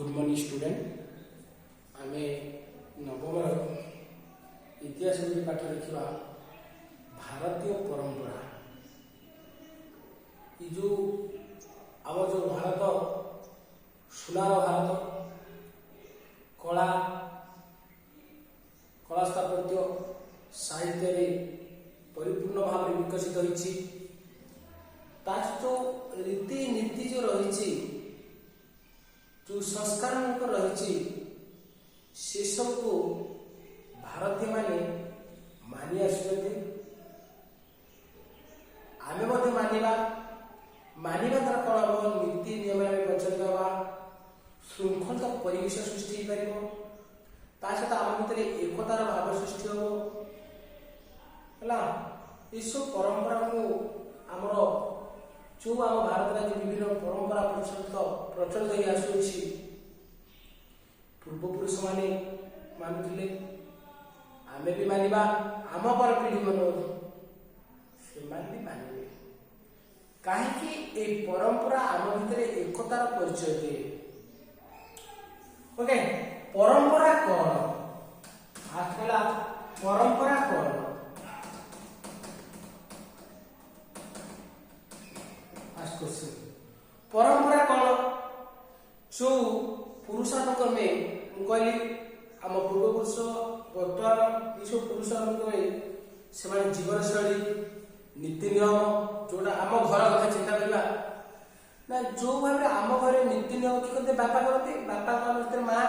Good morning student आम नवम इतिहास गुरी पाठ देखा भारतीय परंपरा जो आम जो भारत सुनार भारत कला कला स्थापत्य साहित्य परिपूर्ण भाव विकसित होती जो रीति नीति जो रही जो संस्कार रही से सब को भारतीय माने मानि आसुचंती आमे मध्य मानिबा द्वारा कौन हम नीति नियम प्रचलित हवा श्रृंखलित परिवेश सृष्टि हो पार सहित आम भर एकतार भाव सृष्टि है ये सब परंपरा को आमर जो आम भारत राज्य विभिन्न परंपरा प्रचलित ही आसुची पूर्वपुरुष माने मानुले आमे भी मानिबा आम पर पीढ़ी से मानवे कहीं परंपरा आम भीतर एकतार परिचय दिए। ओके परंपरा कौन आखला परंपरा कौन परंपरा कौन जो पुरुष में कहली आम पूर्वपुरुष बर्तमान ये पुरुष से जीवन शैली नीति नियम जोटा आम घर कथा चिंता करवा ना जो भाव आम घर नीति नियम कि करते बापा करते बापा भर माँ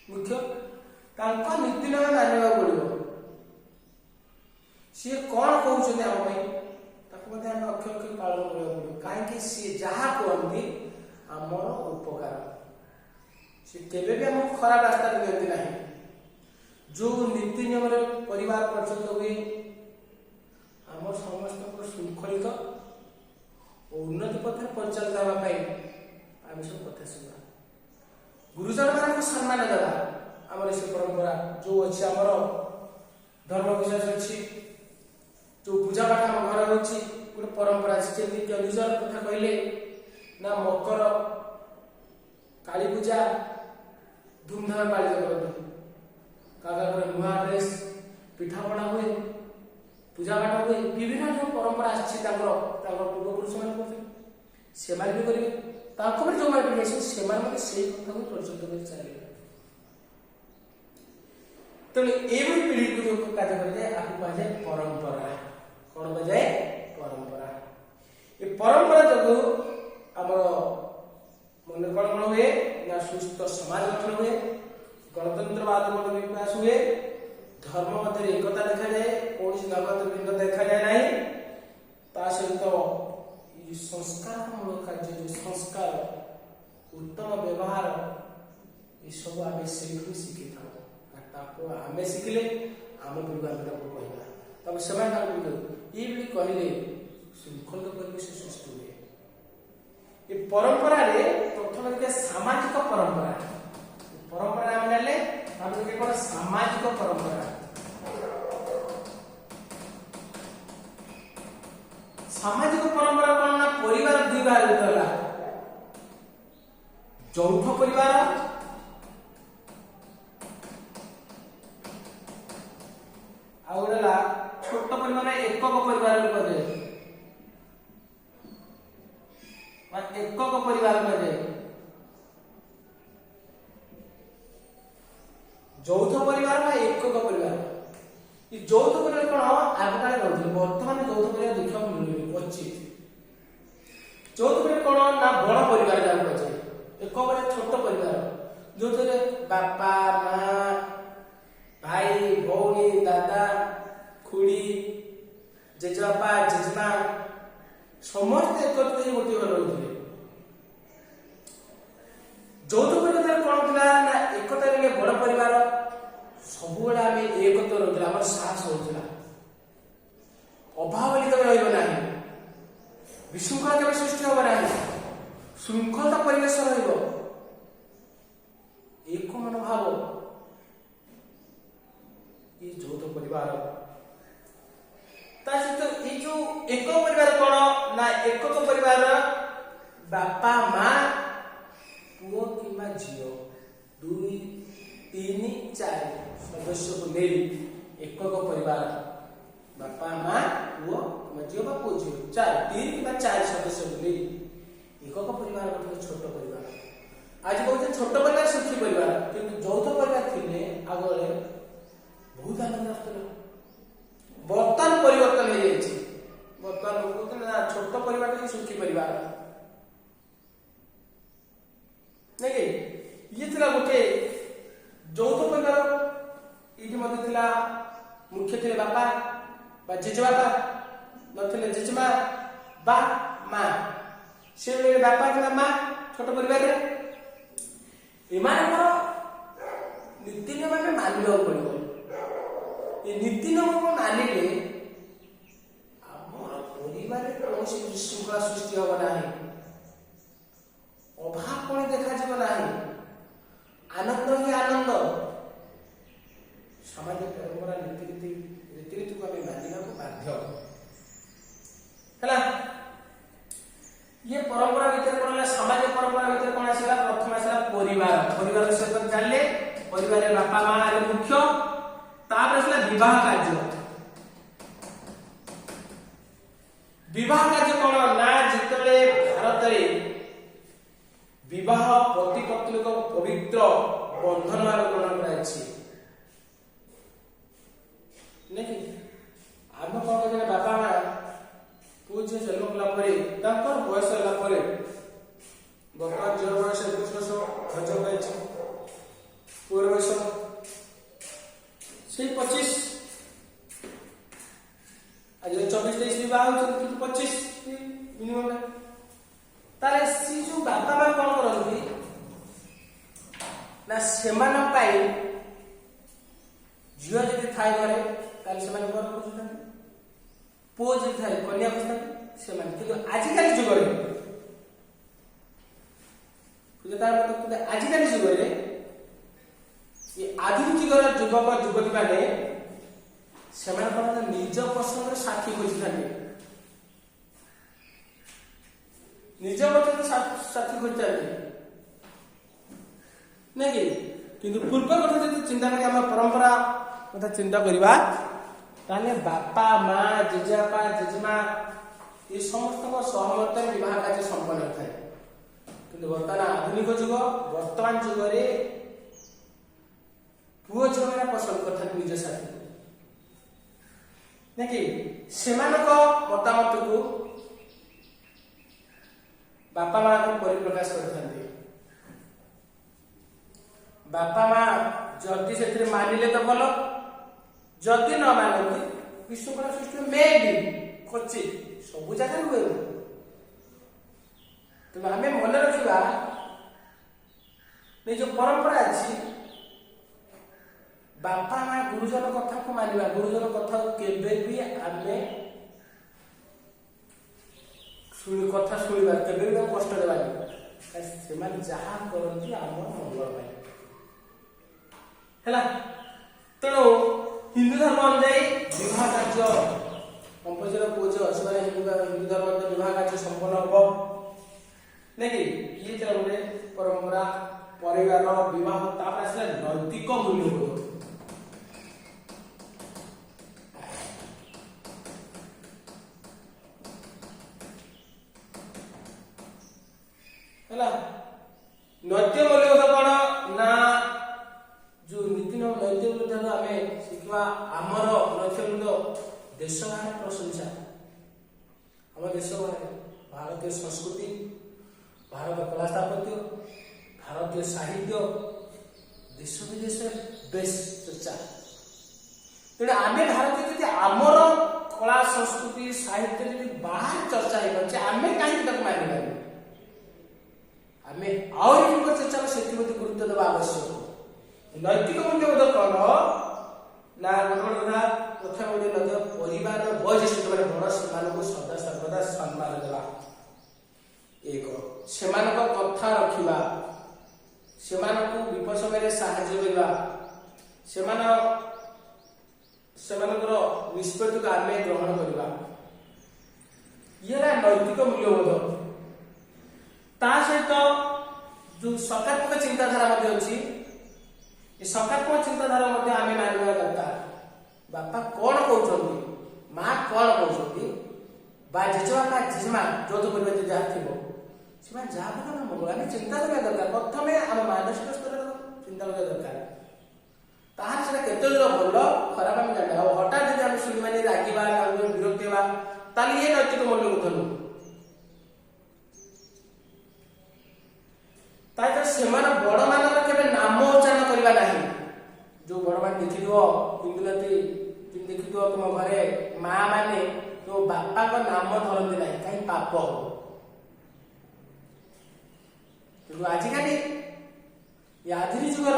मुख्य नीति नियम मानवा पड़ो सी कौन कहते आम अक्षर अक्षर पालन करने कहीं सी जहाँ कहते आमर उपकार सी केवे भी आम खराब रास्ता दिखती ना जो नीति नियम परिवार प्रचलित हुए आम समस्त श्रृंखलित और उन्नति पथ परिचालित होगापी आम सब कथा शुणा गुरुजन मान सम्मान देवा आम से परंपरा जो अच्छी आमर धर्म विश्वास अच्छी जो पूजा पाठ आम घर हो गोटे परंपरा अच्छी केन्दुझर कथा कहले ना मकर काली पूजा धूमधाम पालित करते घर नुआ ड्रेस पिठापणा हुए पूजा पाठ हुए विभिन्न जो परंपरा पूर्वपुरुष मैंने करते से भी करेंगे जो पीढ़ी आस से कथा को प्रचलित कर चलिए तेणु ये पीढ़ी को जो कार्य कराए आपको कहुए परंपरा कौन कहुए परंपरा ये परंपरा जो आम मन कौन कौन हुए ना सुस्थ समाज गठन हुए गणतंत्रवाद मन विकास हुए धर्म मध्य एकता देखा जाए कौन धर्म भिन्न देखा जाए ना सहित संस्कारमूलक कार्य जो संस्कार उत्तम व्यवहार ये सब आम से शिखी था आम शिखिले आम पीढ़ी कहना से ये कहले श्रृंखलित परिवेश सृष्टि हुए ये परंपरा प्रथम सामाजिक परंपरा परंपरा आम जाने कौन सामाजिक परंपरा सामाजिक परंपरा कौन ना परिवार दुई भाग होता यौथ परिवार आ छोट परिवार एकक परिवार एकक परिवार यौथ परिवार एकक परिवार ये यौथ परिवार कौन आगकाल रही बर्तमान यौथ परिवार देखा मिलूनी क्वचित यौथ परिवार कौन ना बड़ परिवार जहाँ कहे एक छोट परिवार जो बापा माँ भाई भौणी दादा खुड़ी जेजेबापा जेजेमा समस्त एकत्रित गोटे घर रोते यौथ परिवार कौन था ना एकता बड़ परिवार सब आम एक रोला आम साहस होता अभाव रहा विशृंखला केवल सृष्टि हम ना श्रृंखलित परिवेश एक मनोभाव ये यौथ परिवार सहित ये जो एक परिवार कौन ना एकक परिवार बापा माँ पुओ कि सदस्य को नहीं एकक परिवार बापा माँ पुओ झील बा पुओ झील 3 कि 4 सदस्य को नहीं एकक परिवार गोटे छोट परिवार। आज कहते छोट परिवार सुखी परिवार किंतु यौथ परिवार थे आगे बहुत आनंद आसला। बर्तमान परिवर्तन हो जाए बर्तमान लोग कहते ना छोट परिवार ही सुखी परिवार नहीं ये थिला गोटे यौथ परिवार ये मुख्य थे बापा बा जेजेबापा नथिले जेजेमा बा माँ से बापा कि माँ छोट परिवार नीति नियम आम मानवा पड़ो। ये नीति नियम को मानिले आमर परिवार कौन विशृंखला सृष्टि हम ना अभाव कौन देखा ना आनंद ही आनंद सामाजिक परंपरा रीतिनीति को आम मानवा बाध्य है। ये परंपरा भीतर कौन सामाजिक परंपरा भीतर कौन आसला प्रथम आसला परिवार सहित जानले परिवार बापा माँ मुख्य तापर आसला विवाह कार्य कौन ना जितने भारत में विवाह पति पत्नी को पवित्र बंधन भाव ग्रहण कर आम कौन कर बापा माँ पुओ झील जन्म कला बयस है बर्तमान झील बयस 21 वर्ष खर्च पाई पुअर बयस से 25 आज 24-23 बा 25 मिनिमम तारे सी जो बापा माँ कौन करती ना सेमान पाई झील जब थाए घरे ताले घर खोजुता पुओ जी थाए कन्या खोजता आजिकल जुगरे आजिकल जुगरे ये आधुनिक जुगर युवक युवती मैंने निज पसंद साथी खोजी निज पसंद साथी खोजी नहीं कि पूर्व कथा जो चिंता करें आम परंपरा कथा चिंता करवा ताने बापा माँ जेजेबापा जेजेमा ये समस्त सहमत विवाह कार्य संपन्न होता है कि बर्तमान आधुनिक जुग वर्तमान जुगरे पुओ झील मैंने पसंद करते निज साथी नहीं मतामत को बापा माँ को परिप्रकाश करते बापा माँ जदि से मानिले तो भल जदि न मानती विश्वकला सृष्टि मे भी खोची सब जगह हुए तेज आम मन रखा जो परंपरा अच्छी बापा माँ गुरुजन कथा को मानिबा गुरुजन कथा केबे भी आमे कथा शुणा केबे भी कष्ट देवानी से जहाँ करती आम मंगल है तेणु हिंदू धर्म अनुजाई विवाह कार्य कंपलसरी पुओ झील अच्छे हिंदू धर्म अनुजाई विवाह कार्य संपन्न हम नहीं ये गोटे परंपरा परिवार विवाह तापर आसला नैतिक मूल्यबोध नैतिक मूल्यबोध कौन ना जो नीति नैतिक मूल्यबोध आम शिखा आमर नैतिक मूल्य देश बाहर प्रशंसा आम देश बाहर भारतीय संस्कृति भारत कला स्थापत्य भारतीय साहित्य देश विदेश बेस चर्चा तेणु आम भारतीय जी आमर कला संस्कृति साहित्य जी बाहर चर्चा होम कहीं मानिबा आम आहरी चर्चा से गुरुत्व देवा आवश्यक नैतिक मूल्यबोध कौन ना गोटे प्रथम गोटे परिवार वयोज्येष्ठ जो बड़ से सदा सर्वदा सम्मान देवा एक से कथा रखा से विपद समय साहय निष्पत्ति को आम ग्रहण करवा ये नैतिक मूल्यबोध ता सहित जो सकारात्मक चिंताधारा अच्छी ଏ ସକାରାତ୍ମକ ଚିନ୍ତାଧାରା ମଧ୍ୟ ଆମେ ମାନିବା ଦରକାର। ବାପା କଣ କହୁଛନ୍ତି, ମା କଣ କହୁଛନ୍ତି, ବା ଜେଜେବାପା ଜେଜେମା ଯୌଥ ପରିବାର ଯାହା ଥିବ ସେମାନେ ଯାହା କଲେ ଆମ ମଙ୍ଗଳ ଆମେ ଚିନ୍ତା କରିବା ଦରକାର। ପ୍ରଥମେ ଆମ ମାନସିକ ସ୍ତରରେ ଚିନ୍ତା କରିବା ଦରକାର, ତାହାର ସେଟା କେତେ ଦୂର ଭଲ ଖରାପ ଆମେ ଜାଣିବା। ଆଉ ହଠାତ୍ ଯଦି ଆମେ ଶୁଣିବାନି ରାଗିବା, ବିରକ୍ତି ହେବା, ତାହେଲେ ଇଏ ନୈତିକ ମୂଲ୍ୟବୋଧ ନୁହେଁ। ତାହେଲେ ସେମାନେ ବଡ ମାନଙ୍କର କେବେ ନାମ ଉଚ୍ଚାରଣ କରିବା ନାହିଁ। ଯୋଉ ବଡ ମାନେ ଦେଖିଥିବ ଇଂରାଜୀ ଦେଖିଥିବ ତୁମ ଘରେ ମା ମାନେ ତୋ ବାପାଙ୍କ ନାମ ଧରନ୍ତି ନାହିଁ, କାହିଁ ପାପ ହବ। କିନ୍ତୁ ଆଜିକାଲି ଆଧୁନିକ ଯୁଗର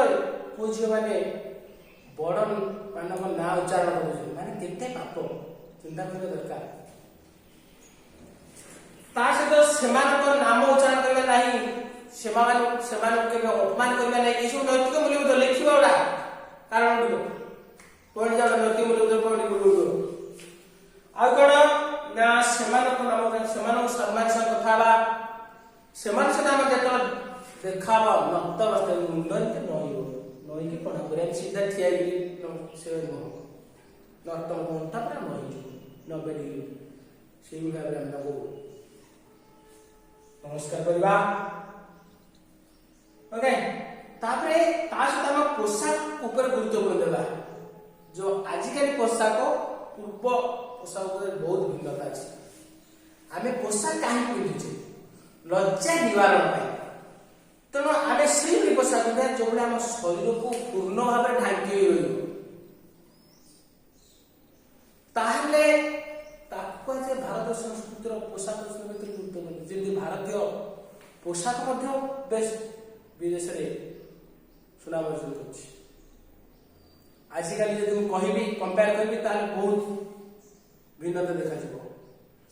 ପୁଅ ଝିଅ ମାନେ ବଡ ମାନଙ୍କ ନାଁ ଉଚ୍ଚାରଣ କରୁଛନ୍ତି, ମାନେ କେତେ ପାପ ଚିନ୍ତା କରିବା ଦରକାର। ତା ସହିତ ସେମାନଙ୍କ ନାମ ଉଚ୍ଚାରଣ କରିବା ନାହିଁ, ସେମାନଙ୍କୁ କେବେ ଅପମାନ କରିବା ନାହିଁ। ଏସବୁ ନୈତିକ ମୂଲ୍ୟବୋଧ ଲେଖିବା ଗୁଡା କାରଣ ପଢି ଯାଉ ନୈତିକ ମୂଲ୍ୟବୋଧ ପଢି ଗୁରୁ। ଆଉ କଣ ନା ସେମାନଙ୍କ ନାମ ସେମାନଙ୍କୁ ସମ୍ମାନ ସହ କଥା ହେବା, ସେମାନଙ୍କ ସହିତ ଆମେ ଯେତେବେଳେ ଦେଖାବ ନତବସ୍ଥା ମୁଣ୍ଡରେ ନଈକି ପଢା କରିବା ସିଧା ଠିଆ ହେଇକି ସେ ନର୍ତ୍ତନ ଘଣ୍ଟା ପୁରା ନଈଯିବ 90 ଡିଗ୍ରୀ ସେଇ ଭାବରେ ଆମେ ତାକୁ ନମସ୍କାର କରିବା। ଓକେ, ତାପରେ ତା ସହିତ ଆମ ପୋଷାକ ଉପରେ ଗୁରୁତ୍ୱପୂର୍ଣ୍ଣ ଦେବା। ଯୋଉ ଆଜିକାଲି ପୋଷାକ ପୂର୍ବ ପୋଷାକ ଉପରେ ବହୁତ ଭିନ୍ନତା ଅଛି। ଆମେ ପୋଷାକ କାହିଁକି ପିନ୍ଧୁଛେ? ଲଜ୍ଜା ନିବାରଣ ପାଇଁ। ତେଣୁ ଆମେ ସେଇଭଳି ପୋଷାକ ପିନ୍ଧିବା ଯୋଉଭଳି ଆମ ଶରୀରକୁ ପୂର୍ଣ୍ଣ ଭାବରେ ଢାଙ୍କି ହୋଇ ରହିବ। ତାହେଲେ ତାକୁ ଯେ ଭାରତୀୟ ସଂସ୍କୃତିର ପୋଷାକ ଭିତରେ ଗୁରୁତ୍ୱପୂର୍ଣ୍ଣ। ଯେମିତି ଭାରତୀୟ ପୋଷାକ ମଧ୍ୟ ବେଶ ବିଦେଶରେ ସୁନାମ ଅର୍ଜନ କରୁଛି। ଆଜିକାଲି ଯଦି ମୁଁ କହିବି କମ୍ପେୟାର କରିବି ତାହେଲେ ବହୁତ ଭିନ୍ନତା ଦେଖାଯିବ।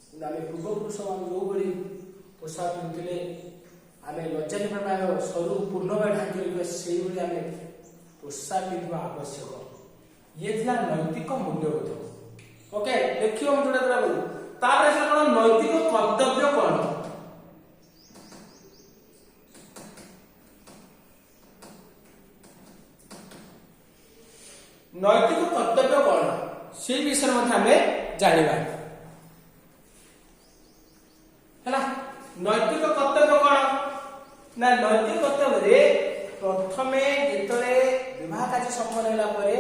କିନ୍ତୁ ଆମେ ପୂର୍ବପୁରୁଷ ଆମେ ଯୋଉଭଳି ପୋଷାକ ପିନ୍ଧୁଥିଲେ, ଆମେ ଲଜ୍ଜା ନିବାରଣ ଶରୀର ପୂର୍ଣ୍ଣ ଭାବେ ଢାଙ୍କି ରଖିବା, ସେଇଭଳି ଆମେ ପୋଷାକ ପିନ୍ଧିବା ଆବଶ୍ୟକ। ଇଏ ଥିଲା ନୈତିକ ମୂଲ୍ୟବୋଧ। ଓକେ, ଦେଖିବ ମୁଁ ଯୋଉଟା କହିବି। ତାପରେ ସେ କଣ ନୈତିକ କର୍ତ୍ତବ୍ୟ କଣ? ନୈତିକ କର୍ତ୍ତବ୍ୟ କଣ ସେଇ ବିଷୟରେ ମଧ୍ୟ ଆମେ ଜାଣିବା। ହେଲା, ନୈତିକ କର୍ତ୍ତବ୍ୟ କଣ ନା ନୈତିକ କର୍ତ୍ତବ୍ୟରେ ପ୍ରଥମେ ଯେତେବେଳେ ବିବାହ କାର୍ଯ୍ୟ ସମ୍ପନ୍ନ ହେଲା ପରେ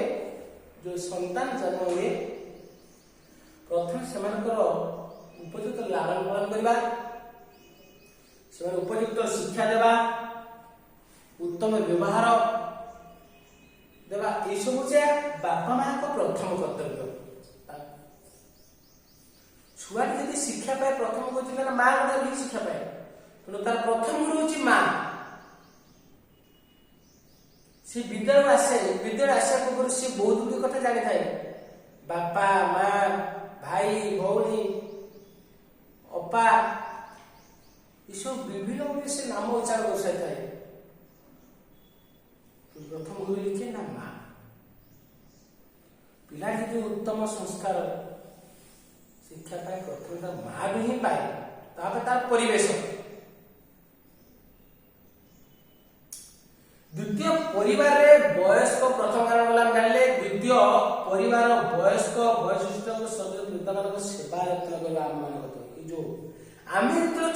ଯୋଉ ସନ୍ତାନ ଜନ୍ମ ହୁଏ, ପ୍ରଥମେ ସେମାନଙ୍କର ଉପଯୁକ୍ତ ଲାଳନ ପାଳନ କରିବା, ସେମାନେ ଉପଯୁକ୍ତ ଶିକ୍ଷା ଦେବା, ଉତ୍ତମ ବ୍ୟବହାର ଦେବା, ଏସବୁ ଯେ ବାପା ମାଙ୍କ ପ୍ରଥମ କର୍ତ୍ତବ୍ୟ। ଛୁଆଟି ଯଦି ଶିକ୍ଷା ପାଏ ପ୍ରଥମ କହୁଛି ନା ମା ଗୋଟେ ଶିକ୍ଷା ପାଏ, ତେଣୁ ତାର ପ୍ରଥମ ଗୁରୁ ହଉଛି ମା। ସେ ବିଦ୍ୟାଳୟ ଆସିବା ପୂର୍ବରୁ ସେ ବହୁତ ଗୁଡ଼ିଏ କଥା ଜାଣିଥାଏ। ବାପା ମା ଭାଇ ଭଉଣୀ ଅପା ଏସବୁ ବିଭିନ୍ନ ଗୁଡ଼ିଏ ସେ ନାମ ଉଚ୍ଚାରଣ କରିସାରିଥାଏ। ପ୍ରଥମ ଗୁରୁ ଲିଖେ ନା ମା। ପିଲା ଯଦି ଉତ୍ତମ ସଂସ୍କାର ଶିକ୍ଷା ପାଏ ପ୍ରଥମେ ତା ମା ବି ହିଁ ପାଏ, ତାପରେ ତାର ପରିବେଶ। ଦ୍ୱିତୀୟ ପରିବାରରେ ବୟସ୍କ ପ୍ରଥମ କାରଣ ବୋଲି ଆମେ ଜାଣିଲେ। ଦ୍ୱିତୀୟ ପରିବାର ବୟସ୍କ ବୟୋଜ୍ୟେଷ୍ଠଙ୍କ ସହିତ ପିତାମାନଙ୍କ ସେବା ଯତ୍ନ କରିବା ଆମ ମାନଙ୍କ ଏ ଯୋଉ ଆମେ ଯେତେବେଳେ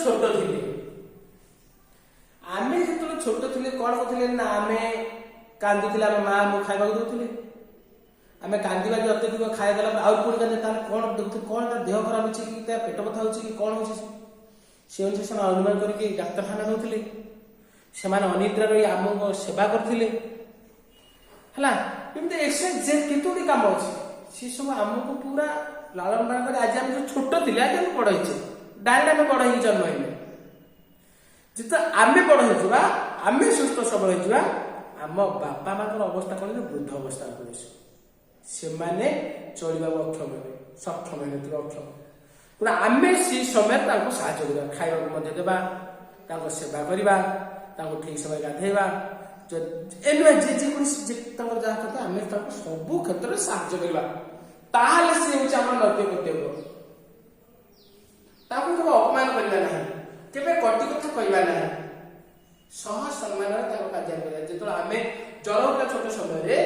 ଛୋଟ ଥିଲେ କଣ କରୁଥିଲେ ନା ଆମେ କାନ୍ଦୁଥିଲେ, ଆମ ମା ଆମକୁ ଖାଇବାକୁ ଦଉଥିଲେ। ଆମେ କାନ୍ଦିବା ଯେ ଅତ୍ୟଧିକ ଖାଇବା ଦେଲା ଆଉ ପୁଣି କାନ୍ଦେ, ତାହେଲେ କଣ ଦେଖୁଥିଲେ, କଣ ତା ଦେହ ଖରାପ ଅଛି କି ତା ପେଟ ବଥା ହଉଛି କି କଣ ହଉଛି, ସେ ଅନୁସାରେ ସେମାନେ ଅନୁମାନ କରିକି ଡାକ୍ତରଖାନା ନେଉଥିଲେ। ସେମାନେ ଅନିଦ୍ରା ରହି ଆମକୁ ସେବା କରିଥିଲେ। ହେଲା, ଏମିତି କେତେ ଗୁଡ଼ିଏ କାମ ଅଛି, ସେ ସବୁ ଆମକୁ ପୁରା ଲାଳନ ପାଳନ କରି ଆଜି ଆମେ ଯୋଉ ଛୋଟ ଥିଲେ ଆଜି ଆମେ ବଡ ହେଇଛେ, ଡାଇରେକ୍ଟ ଆମେ ବଡ ହେଇକି ଜନ୍ମ ହେଇନେ। ଯେତେବେଳେ ଆମେ ବଡ ହେଇଯିବା, ଆମେ ସୁସ୍ଥ ସବଳ ହେଇଯିବା, ଆମ ବାପା ମାଙ୍କର ଅବସ୍ଥା କଣ ନା ବୃଦ୍ଧ ଅବସ୍ଥା ପଡ଼ିବ। ସେମାନେ ଚଳିବାକୁ ଅକ୍ଷମ ହେବେ, ସକ୍ଷମ ହେଇନଥିବେ, ଅକ୍ଷମ। ତେଣୁ ଆମେ ସେଇ ସମୟରେ ତାଙ୍କୁ ସାହାଯ୍ୟ କରିବା, ଖାଇବାକୁ ମଧ୍ୟ ଦେବା, ତାଙ୍କ ସେବା କରିବା, ତାଙ୍କୁ ଠିକ ସମୟ ଗାଧେଇବା, ଯେକୌଣସି ତାଙ୍କର ଯାହା କଥା ଆମେ ତାଙ୍କୁ ସବୁ କ୍ଷେତ୍ରରେ ସାହାଯ୍ୟ କରିବା। ତାହେଲେ ସେ ହଉଛି ଆମର ନୈତିକ କର୍ତ୍ତବ୍ୟ। ତାଙ୍କୁ କେବେ ଅପମାନ କରିବା ନାହିଁ, କେବେ କଟି କଥା କହିବା ନାହିଁ, सह सम्मान कार्य जो आम जल छोट समय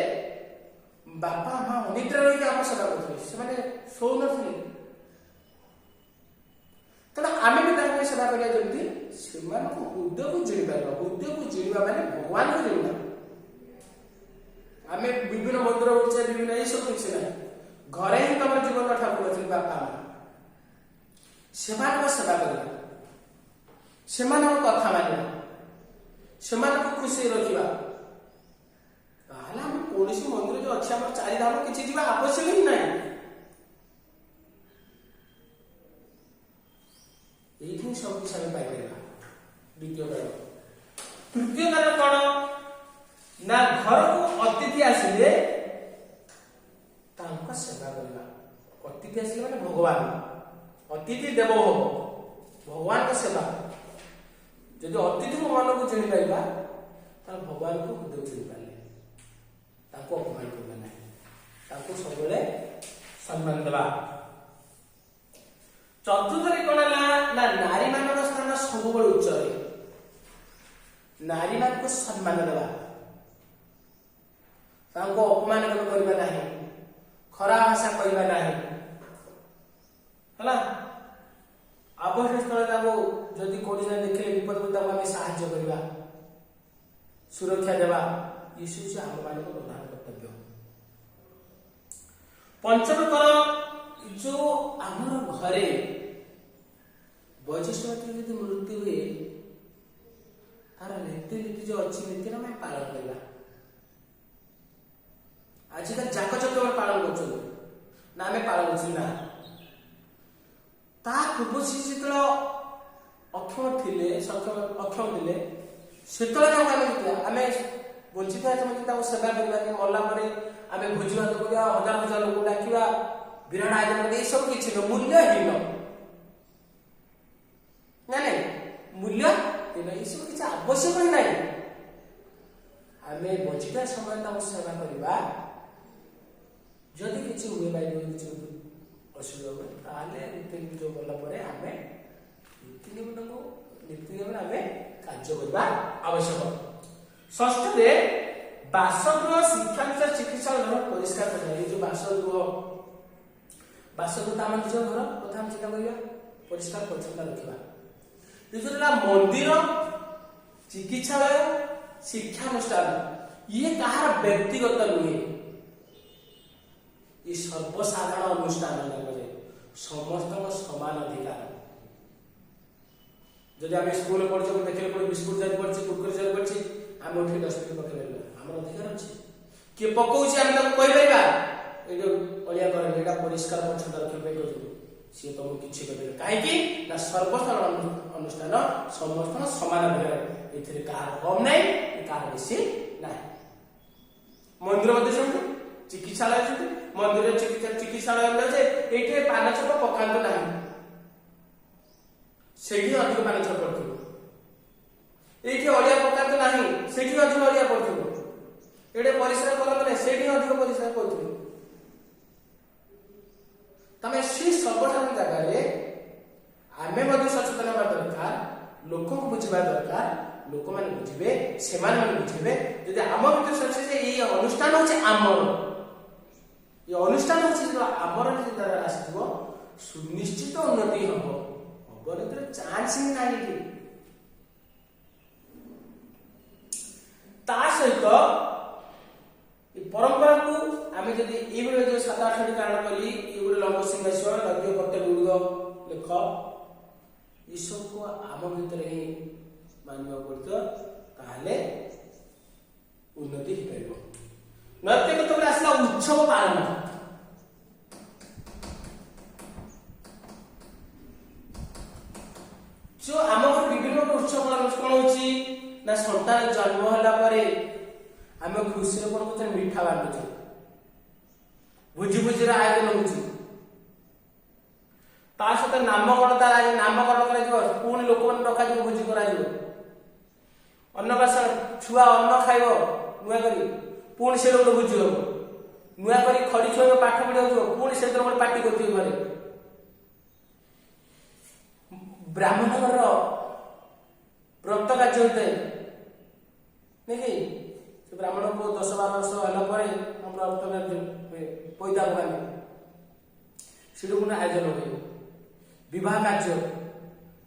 बापा माँ अनिद्रा रही आम सेवा करते शो नी तेना आम भी सेवा करा जमी से हृदय को जिणी पार हृदय को जिणवा मैंने भगवान को जिणवा आम विभिन्न मंदिर उठे विभिन्न ये सब किसी ना घरे ही तुम जीवन ठाकुर अच्छे बापा माँ से सेवा करवा से कथा मानवा से खुशी रखा कौन मंदिर जो अच्छे आम चारिधाम किसी जीवा आवश्यक ही ना ये सब किसी आम पाइपर द्वितीय कारण तृतीय कारण कौन ना घर को अतिथि आसिले सेवा करवा अतिथि आसिले माने भगवान अतिथि देव भगवान का सेवा जदि अतिथि को मन को चिन्ह पाइबा तो भगवान को हृदय चिन्ह पारे अपमान करवा ना सब सम्मान देवा चतुर्थ कौन है ना नारी मान स्थान सब उच्च नारी मान को सम्मान देवा अपमान करवा ना खरा भाषा कहवा ना है आवश्यक स्थल जदि कौन देखिए विपद को आम साहाଯ୍य करवा सुरक्षा देवा ये सब आम मान प्रधान कर्तव्य पंचम कर जो आमर घरे वैशिष्ट यदि मृत्यु हुए तार रीति जो अच्छी नीति आम पालन करवा आजिकल जाकचक पालन कर आम पालन करना पूर्व से जो अक्षम थे अक्षम थे से आम वंचित सेवा करवा मरला आम भोजी भात करा हजार हजार लोक डाकवा विराट आयोजन ये सब किसी मूल्यहीन ना मूल्यहीन ये सब किसी आवश्यक ही ना आम वंचित समय सेवा करवा जदि किसी हुए किसी असुविधा हुए रीति जो गला आम नीति नियम आम कार्य करवा आवश्यक षष्ठ बासगृह शिक्षानुसार चिकित्सा परिष्कार करना जो बासगृह आम निज घर कथा हम चिंता करवा परिष्कार परिच्छन्न रखा मंदिर चिकित्सालय शिक्षानुष्ठान ये कहार व्यक्तिगत नुहे ये सर्वसाधारण अनुष्ठान समस्त समान अधिकार जब आम स्कूल पढ़े देखिए कोई बिस्कुट जारी पड़ी कुरकुरे जारी पड़ी आम उठे डस्टबिन पकड़ आम अधिकार अच्छे किए पकाऊँ आम कहीपर ये अलिया कर परिष्कार परिच्छन्न रखा सी तुमको किसी करेंगे कहीं सर्वसाधारण अनुष्ठान समस्त समान अधिकार ये कहार कम ना कहार बेसी ना मंदिर चिकित्सालय मंदिर चिकित्सालय ये पान छप पकातु ना से अधिक पान छप पड़ो ये अलिया पकातु ना से अधिक अलिया पड़ो ये परिष्कार करते ना से अधिक परिष्कार करूँ तमें से सर्वसाधारण जगह आम सचेतन हवा दरकार लोक बुझा दरकार लोक मैंने बुझे से बुझे जब आम भर ये अनुष्ठान हूँ आमर ये अनुष्ठान हूँ आमर द्वारा आसो सुनिश्चित उन्नति हम अवनतिर चांस ही ना सहित परंपरा को आम जब ये जो 7-8 कारण कली ये लंब सिंहासन लग्य प्रत्येक गुड़ लेख ये सब को आम भर ही मानवा पड़ता ताहले उन्नति हो नैतिकता आसला उत्सव पालन जो आम घर विभिन्न उत्सव पालन कौन हो संतान जन्म है आम खुशी कौन कर मिठा बांटुचे भोजी भोजी आयोजन हो नामकरण तार नामकरण कर पुणी लोक मैंने डक भोजी कर अन्नप्राशन छुआ अन्न खाइब नुआ करी पुणी से गोटे भोजी हम नुआ करी खड़ी छुआ पाठ पढ़ा पुणी से गोटे पार्टी करते घरे ब्राह्मण घर व्रत कार्य होता है ब्राह्मण को 10-12 वर्ष है पैदा पकाने से आयोजन हुए विवाह कार्य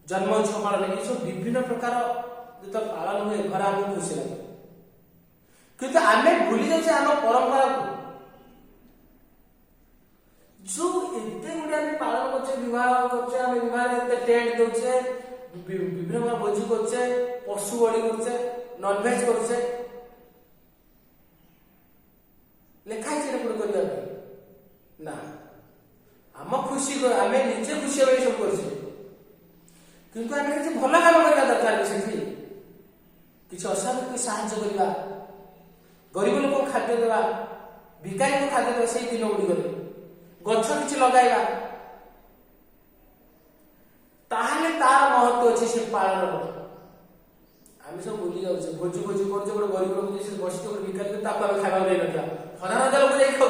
जन्म उत्सव पालन ये सब विभिन्न प्रकार जो पालन हुए घर आमको खुशी लगे किंतु आम भूली जाए आम परंपरा को जो एते गुड़े आम पालन करछे विवाह करछे आम विवाह टेंट दौचे विभिन्न प्रकार भोजी करछे पशु बलि करछे नॉनवेज करछे लेखाई से कर ना आम खुशी आम निजे खुशी होगा सब कर किंतु आम किसी भल काम करवा दरकार से किसी असाधु साहाय्य करवा गरीब लोक खाद्य देवा भिकारी को खाद्य देवा से दिन गुड़िक गछ किसी लगाइबा ताहले तार महत्व अच्छे से पालन आम सब भूली जाऊे भोजी भोजी कर गरीब लोग बस भिकारी खावा नहीं ना हजार हजार लोग जाए खाऊ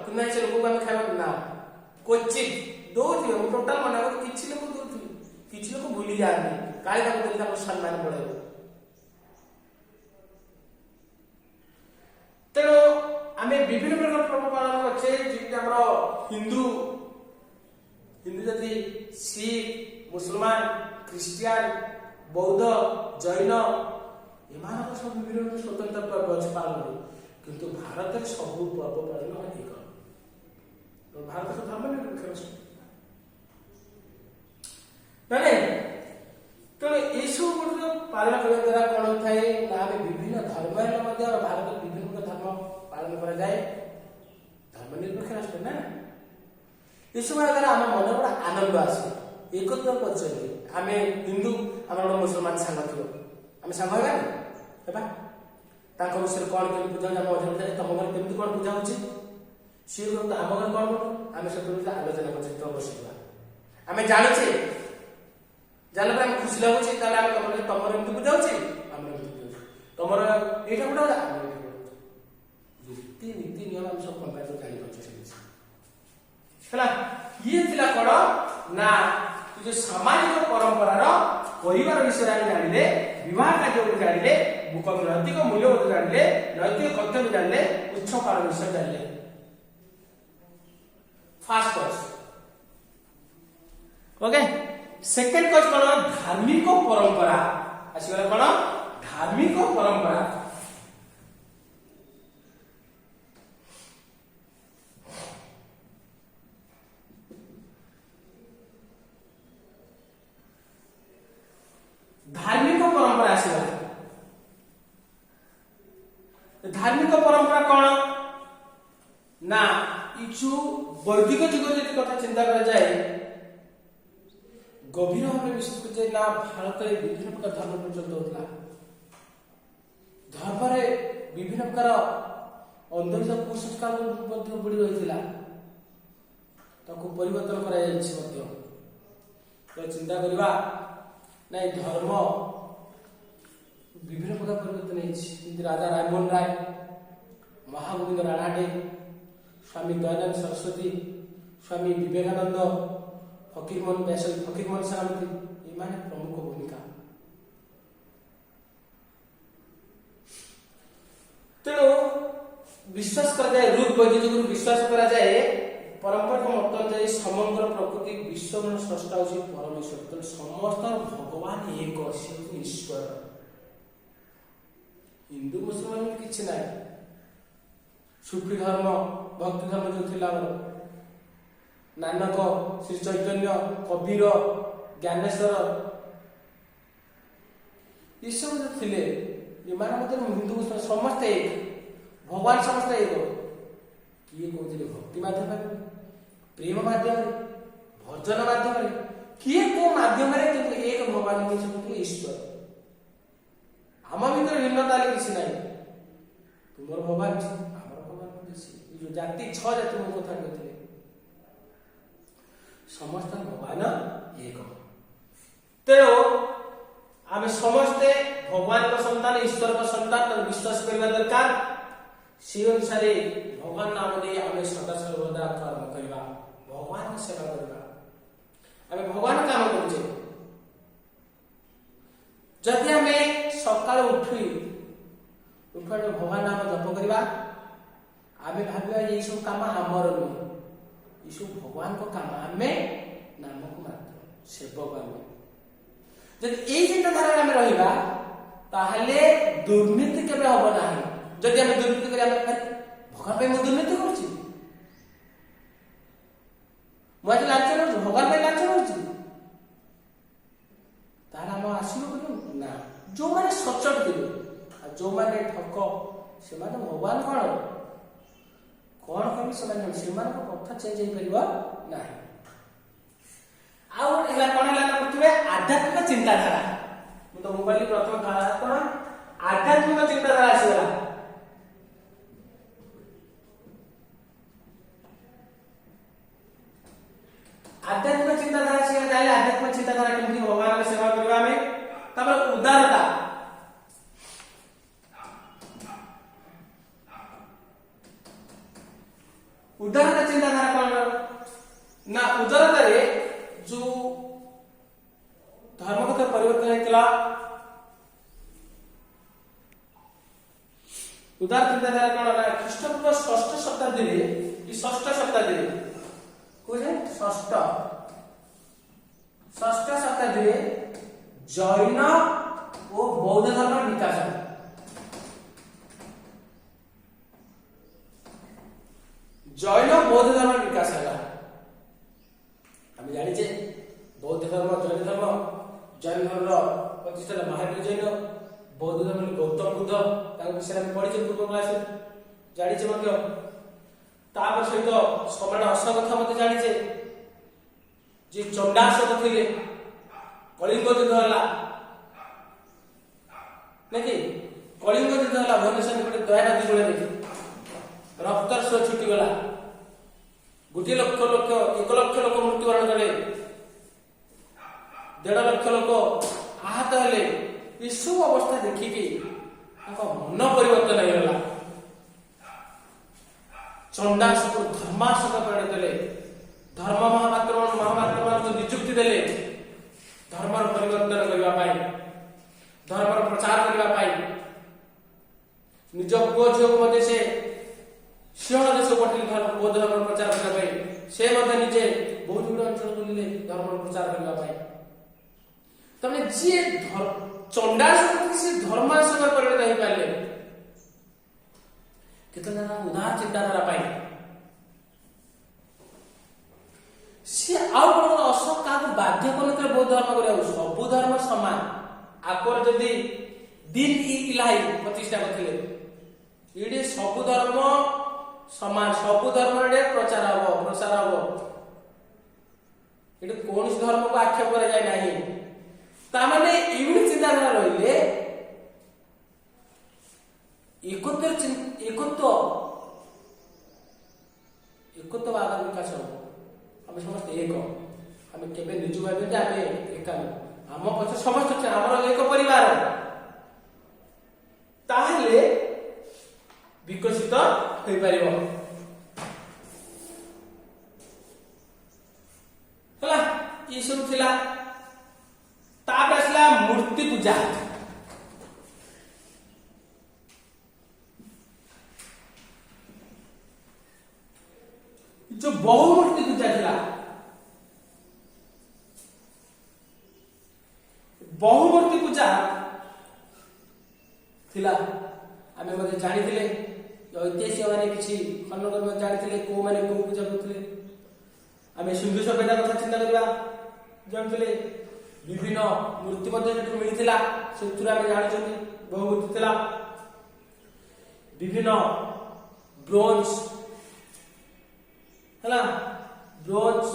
कि से लोग आम खावा ना क्वचित दौर टोटाल मना कर किसी लोग दौर किसी लोग भूली जाए काले सम्मान बढ़े तेणु आम विभिन्न प्रकार पर्व पालन करछे हिंदू हिंदू जाति सिख मुसलमान क्रिश्चियन बौद्ध जैन एमान सब विभिन्न स्वतंत्र पर्व अच्छे पालन किंतु भारत सब पर्व पालन अधिक भारत से धर्म निरपेक्ष ना तेणु यू गुड़ पालन करने द्वारा कौन होता है ना आम विभिन्न धर्म भारत विभिन्न धर्म पालन करा जाए धर्म निरपेक्ष राष्ट्र ना ये सब द्वारा आम मन बड़ा आनंद आसे एकत्र परिचय आम हिंदू आम गोटे मुसलमान सांग थी आम सांग होगा विषय कौन केमी पूजा आम अध्ययन तुम घर केमी कौन पूजा हो सी आम घर कौन करूँ आम सब आलोचना कर बसवा आम जाचे जानवर आम खुशी लगुच तुम एमती पूजा तुम ये गोटे रीति नीति नियम आम सब कंपायर जानी ये कौन ना जो सामाजिक परंपरार परिवार विषय आम जानिले विवाह कार्य जानिले नैतिक मूल्यबोध जानिले नैतिक कर्तव्य जानिले उत्सव पालन विषय जानिले first course okay second course कौन धार्मिक परंपरा आसीगला कौन धार्मिक परंपरा धार्मिक परंपरा आसीगला धार्मिक परंपरा कौन ना इचु वैदिक जुग जब कथा चिंता करा जाए गभीर भाव विश्वास कर ना भारत में विभिन्न प्रकार धर्म प्रचलित होता धर्म विभिन्न प्रकार अंधविश्वास कुसंस्कार बढ़ी रही परिवर्तन कर चिंता करवा ना धर्म विभिन्न प्रकार परिवर्तन राजा राममोहन राय महागोविंद राणाडे स्वामी दयानंद सरस्वती स्वामी विवेकानंद फकीरमोहन सेनापति ये प्रमुख भूमिका तेणु विश्वास करा जाए रूप वैदिक विश्वास करा जाए परंपरा को मत अनुसार समग्र प्रकृति विश्व स्रष्टा होची परमेश्वर तेणु समस्त भगवान एक ईश्वर हिंदू मुसलमान किसी ना सुफी धर्म भक्ति धर्म जो थिला नानक श्री चैतन्य कबीर ज्ञानेश्वर ये सब जो थिले हिंदू मुसलमान समस्ते एक भगवान समस्त एक किए कहते भक्ति माध्यम प्रेम माध्यम भजन माध्यम किए को माध्यम एक भगवान के ईश्वर आम भर भिन्नता किसी ना तुम भगवान आम भगवान जो जाति 6 जाति मो कथा कहते समस्त भगवान एक तेणु आम समस्ते भगवान का संतान ईश्वर का संतान विश्वास करने दरकार से अनुसार भगवान नाम दे आम सदा सर्वदा कर्म करवा भगवान सेवा करवा आम भगवान काम करुचे जदि आम सकाल उठी उठ भगवान नाम जप करवा आमे भाविबा ये सब काम हमर नुहे ये सब भगवान को काम आमे नाम को मात्र सेवक आमे जब ये चिंताधारा आमे रहिबा ताहले दुर्नीति केबे हबो नाही जदि आमे दुर्नीति करी आमे भगवान पे मु दुर्नीति करछि मु आज लांच करछि भगवान पे लांच करछि तारा हम आसीबो कि ना जो माने सचोट दिबे आ जो माने ठक से माने भगवान कौन कभी से कथा चेंज हो परिबा नाही आउ एला कोन एला करथबे आध्यात्मिक चिंताधारा मु तो मोबाइल प्रथम कहा कोन आध्यात्मिक चिंताधारा आसीला आध्यात्मिक चिंताधारा से जाले आध्यात्मिक चिंताधारा केमति भगवान के सेवा करबा में तब उदारता उदारता चिंताधारा कौन ना उदारता रे जो धर्मगत परिवर्तन होता उदार चिंताधारा कौन ना ख्रीष्टपूर्व 6ठ शताब्दी रे कि 6ठ शताब्दी रे कोजे 6ठ शताब्दी रे जैन और बौद्ध धर्म विकास जैन बौद्ध धर्म विकास है आम जाने बौद्ध धर्म जैन धर्म प्रतिष्ठा महावीर जैन बौद्ध धर्म गौतम बुद्ध विषय में पढ़ी पूर्व क्लास जाने सहित समान अशोक कथा मत जाने जी चंडाशोक थे कलिंग युद्ध है नहीं कलिंग युद्ध है भुवनेश्वर गोटे दया नदी कूल रक्तर स्रोत छुटीगला गोटे लक्ष 1 लाख लोक मृत्युवरण कले 1.5 लाख लोक आहत हेले ये सब अवस्था देखिकी मन परिवर्तन होगा चंडाशोक धर्माशोक परिणत हेले धर्म महामात्र को नियुक्ति देले धर्म परिवर्तन करने धर्म प्रचार करने निज पुओ झील को मध्य से सिंह देश पठेल धर्म बौद्ध धर्म प्रचार करने से निजे बहुत गुड़ अंचल बुलिले धर्म प्रचार करने तमें जी चंडाशोक से धर्माशोक परिणत हो पारे केते उदार चिंताधारा पाई सी आउ कोन अशोक का बाध्य करते बौद्ध धर्म करिया सब धर्म समान आकर जदि दिन इलाई प्रतिष्ठा करथिले इडे सब धर्म समान सब धर्म रे प्रचार हबो प्रसार हबो इडे कोन धर्म को आक्षेप करा जाय नाही ता माने इउडी चिंताधारा रहिले एकत्व आगामी विकास हबो हम समस्त एक हम केबे निजु भाबे जे आमे एका हम पछ समस्त हमर एक परिवार ताहले विकसित होई परिबो हला ई सब थिला ताप असला मूर्ति पूजा जो बहुमूर्ति पूजा थिला बहुमूर्ति पूजा थिला आमे मते जानि थिले ऐतिहासिक माने किछि खंडन में जानि थिले को माने को पूजा करथिले आमे सिंधु सभ्यता कथा चिंता करबा जानि थिले विभिन्न मूर्ति मध्ये जेतु मिलिथिला सेतुरा आमे जानि छथि बहुमूर्ति थिला विभिन्न ब्रोंज हला ब्रोंज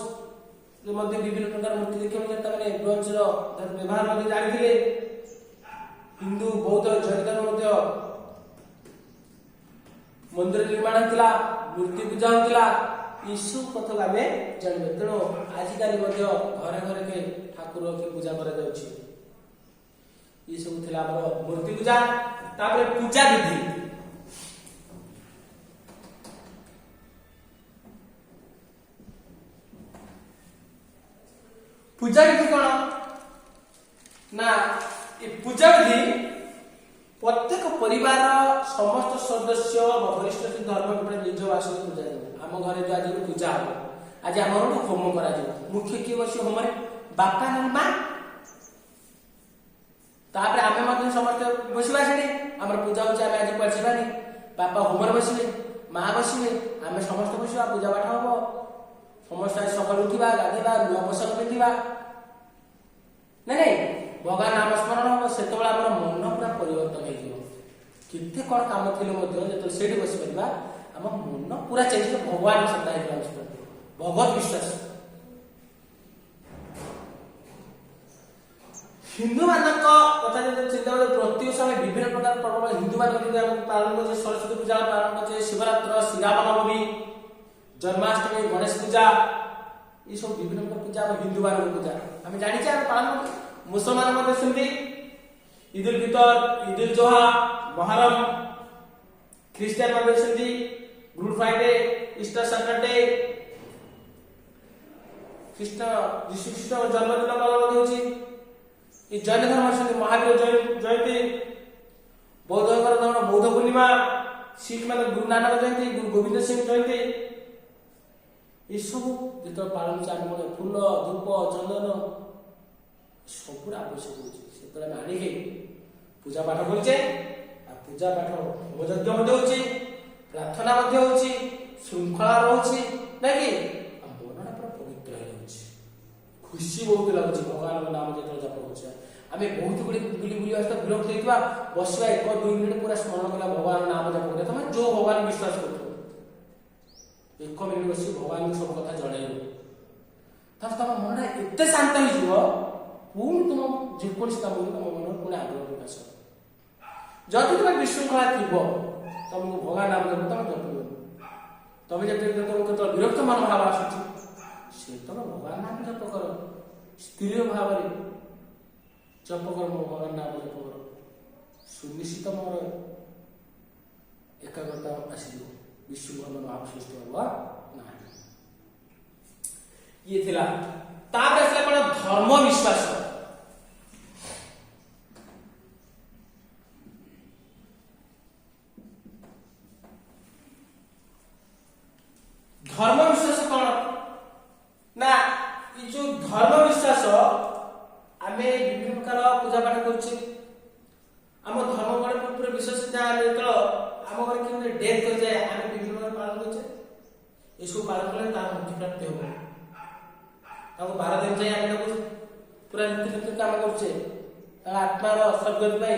जो मध्ये विभिन्न प्रकार मूर्ति देखियो जेता माने ब्रोंज रो व्यवहार मध्ये जानि थिले हिंदू बौद्ध जैन धर्म मध्ये मंदिर निर्माण होता मूर्ति पूजा होता यीशु कथा आम जानवे तेणु आजिकल घरे घरे के ठाकुर के पूजा कर सब थी मूर्ति पूजा तापर पूजा विधि पूजा विधि कौन ना पूजा विधि प्रत्येक परिवार समस्त सदस्य वरिष्ठ धर्म गोटे निज वासन पूजा आम घर जो आज पूजा हम आज आम गोटे होम कर मुख्य किए बस होम बापा ना माँ तापर आम समस्त बसवा से आम पूजा होची आम आज पढ़ानी बापा होम बसले माँ बसले आम समस्त बसवा पूजा पाठ हम समस्त आज सकाल उठा गाधेवा नुआ पोशाक पिंधा नहीं भगवान नाम स्मरण हम से मन पूरा परिवर्तन होते कौन कम थी जो से बस पार आम मन पूरा चेंज भगवान श्रद्धा भगवत विश्वास हिंदू मान कथा चिंता प्रति वर्ष विभिन्न प्रकार पर्व हिंदू मान पालन कर सरस्वती पूजा पालन कर शिवरात्र श्रीरामनवमी जन्माष्टमी गणेश पूजा ये सब विभिन्न प्रकार पूजा हिंदू मान पूजा आम जानी पालन मुसलमान सेमती ईद उल फितर ईद उल जोहा मोहरम ख्रीस्टियन मान सेमती good Friday Easter Saturday Krishna यीशु ख्रीष्ट जन्मदिन पालन होची जैन धर्म से महावीर जयंती बौद्ध धर्म बौद्ध पूर्णिमा सिख मान गुरु नानक जयंती गुरु गोविंद सिंह जयंती ये सब जो पालन कर फूल धूप चंदन सब आवश्यक हो आनिके पूजा पाठ करुचे पूजा पाठ होमयज्ञ होची प्रार्थना श्रृंखला रोचे ना कि मन पूरा पवित्र हो खुशी बहुत लगुच भगवान नाम जो जप कर आम बहुत गुड़ी बुली बुली आस विरक्त होता बसवा 1-2 मिनिट पूरा स्मरण करा भगवान नाम जप कर तुम जो भगवान विश्वास कर 1 मिनिट बस भगवान सब कथा जन तुम मन एत शांत हो पुणी तुम जेकोसी काम तुम मन पुणी आग्रह प्रकाश जदि तुम विशृंखला थी तुमको भगवान नाम जप तुम जप तुम जब तुम विरक्त मन भाव आसूँ से तुम भगवान नाम जप कर स्थिर भाव जप कर भगवान नाम जप कर सुनिश्चित मोर एकाग्रता आस विश्व भाव सृष्टि हम ना ये थिला धर्म विश्वास धर्म विश्वास कौन ना ये जो धर्म विश्वास आम विभिन्न प्रकार पूजा पाठ करुचे आम धर्म पूरा विश्वास आम घर कि डेथ कर जाए आम विभिन्न प्रकार पालन करुचे ये सब पालन कले तार मुक्ति प्राप्ति हो 12 दिन जाए आम पूरा रीति काम करुचे आत्मार स्वर्गति